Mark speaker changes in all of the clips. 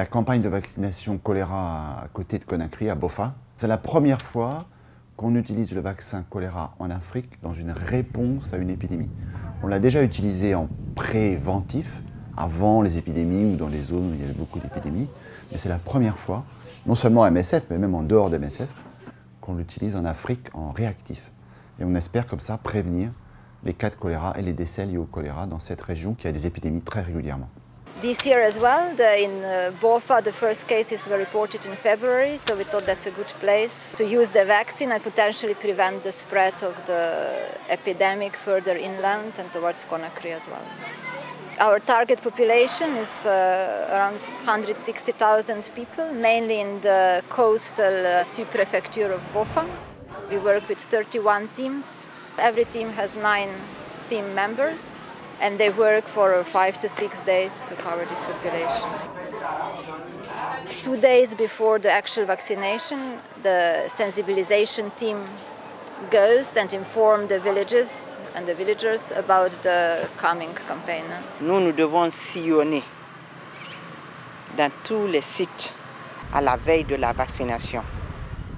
Speaker 1: la campagne de vaccination choléra à côté de Conakry, à Bofa. C'est la première fois qu'on utilise le vaccin choléra en Afrique dans une réponse à une épidémie. On l'a déjà utilisé en préventif, avant les épidémies ou dans les zones où il y avait beaucoup d'épidémies, mais c'est la première fois, non seulement à MSF, mais même en dehors de MSF, qu'on l'utilise en Afrique en réactif. Et on espère comme ça prévenir les cas de choléra et les décès liés au choléra dans cette région qui a des épidémies très régulièrement.
Speaker 2: This year as well, in Bofa, the first cases were reported in February, so we thought that's a good place to use the vaccine and potentially prevent the spread of the epidemic further inland and towards Conakry as well. Our target population is around 160,000 people, mainly in the coastal sub-prefecture of Bofa. We work with 31 teams. Every team has 9 team members, and they work for 5 to 6 days to cover this population. 2 days before the actual vaccination, the sensibilization team goes and informs the villages and the villagers about the coming campaign.
Speaker 3: Nous devons sillonner dans tous les sites à la veille de la vaccination,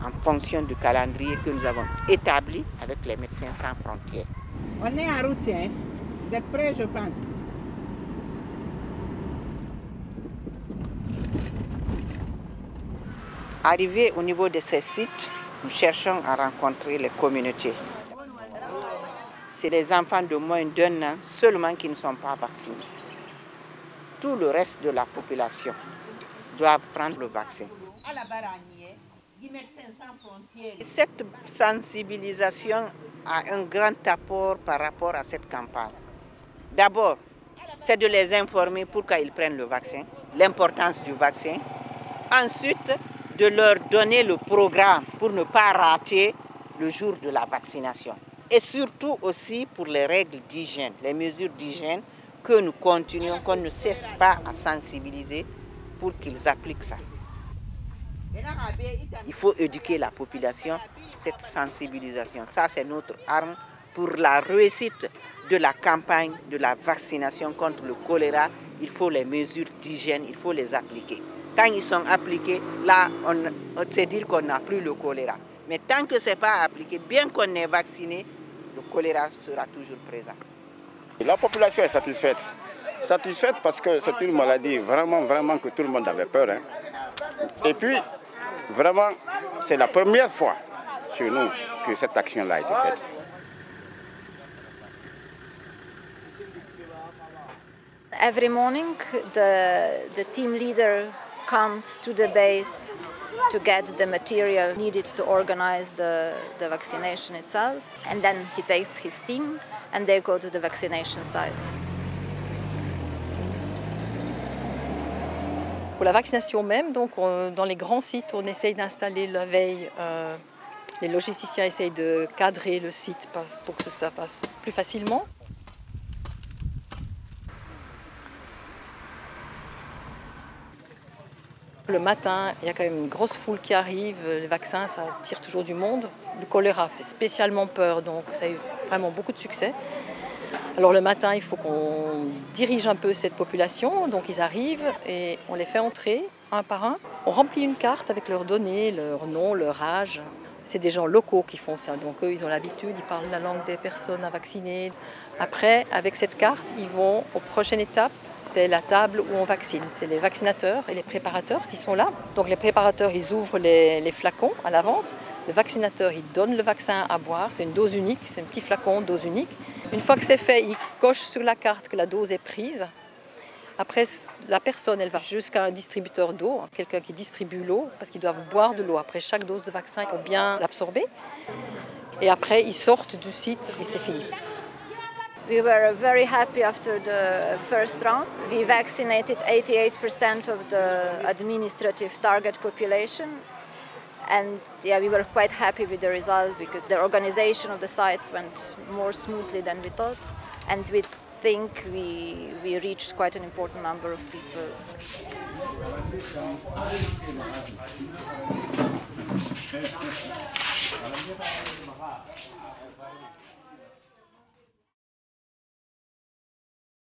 Speaker 3: en fonction du calendrier que nous avons établi avec les Médecins sans frontières.
Speaker 4: On est en route, hein? Vous êtes prêts, je pense.
Speaker 3: Arrivés au niveau de ces sites, nous cherchons à rencontrer les communautés. C'est les enfants de moins d'1 an seulement qui ne sont pas vaccinés. Tout le reste de la population doit prendre le vaccin. Cette sensibilisation a un grand apport par rapport à cette campagne. D'abord, c'est de les informer pourquoi ils prennent le vaccin, l'importance du vaccin. Ensuite, de leur donner le programme pour ne pas rater le jour de la vaccination. Et surtout aussi pour les règles d'hygiène, les mesures d'hygiène que nous continuons, qu'on ne cesse pas à sensibiliser pour qu'ils appliquent ça. Il faut éduquer la population, cette sensibilisation. Ça, c'est notre arme pour la réussite de la campagne de la vaccination contre le choléra. Il faut les mesures d'hygiène, il faut les appliquer. Quand ils sont appliqués, là, on sait dire qu'on n'a plus le choléra. Mais tant que ce n'est pas appliqué, bien qu'on est vacciné, le choléra sera toujours présent.
Speaker 5: La population est satisfaite. Satisfaite parce que c'est une maladie vraiment que tout le monde avait peur. Hein. Et puis, vraiment, c'est la première fois chez nous que cette action-là a été faite.
Speaker 2: Every morning, the team leader comes to the base to get the material needed to organize the vaccination itself. And then he takes his team and they go to the vaccination site.
Speaker 6: Pour la vaccination même, donc dans les grands sites, on essaye d'installer la veille. Les logisticiens essayent de cadrer le site pour que ça passe plus facilement. Le matin, il y a quand même une grosse foule qui arrive. Les vaccins, ça attire toujours du monde. Le choléra fait spécialement peur, donc ça a eu vraiment beaucoup de succès. Alors le matin, il faut qu'on dirige un peu cette population. Donc ils arrivent et on les fait entrer un par un. On remplit une carte avec leurs données, leur nom, leur âge. C'est des gens locaux qui font ça. Donc eux, ils ont l'habitude, ils parlent la langue des personnes à vacciner. Après, avec cette carte, ils vont aux prochaines étapes. C'est la table où on vaccine. C'est les vaccinateurs et les préparateurs qui sont là. Donc les préparateurs, ils ouvrent les flacons à l'avance. Le vaccinateur, il donne le vaccin à boire. C'est une dose unique, c'est un petit flacon, dose unique. Une fois que c'est fait, il coche sur la carte que la dose est prise. Après, la personne, elle va jusqu'à un distributeur d'eau, quelqu'un qui distribue l'eau, parce qu'ils doivent boire de l'eau. Après chaque dose de vaccin, pour bien l'absorber. Et après, ils sortent du site et c'est fini.
Speaker 2: We were very happy after the first round. We vaccinated 88% of the administrative target population. And yeah, we were quite happy with the result because the organization of the sites went more smoothly than we thought. And we think we reached quite an important number of people.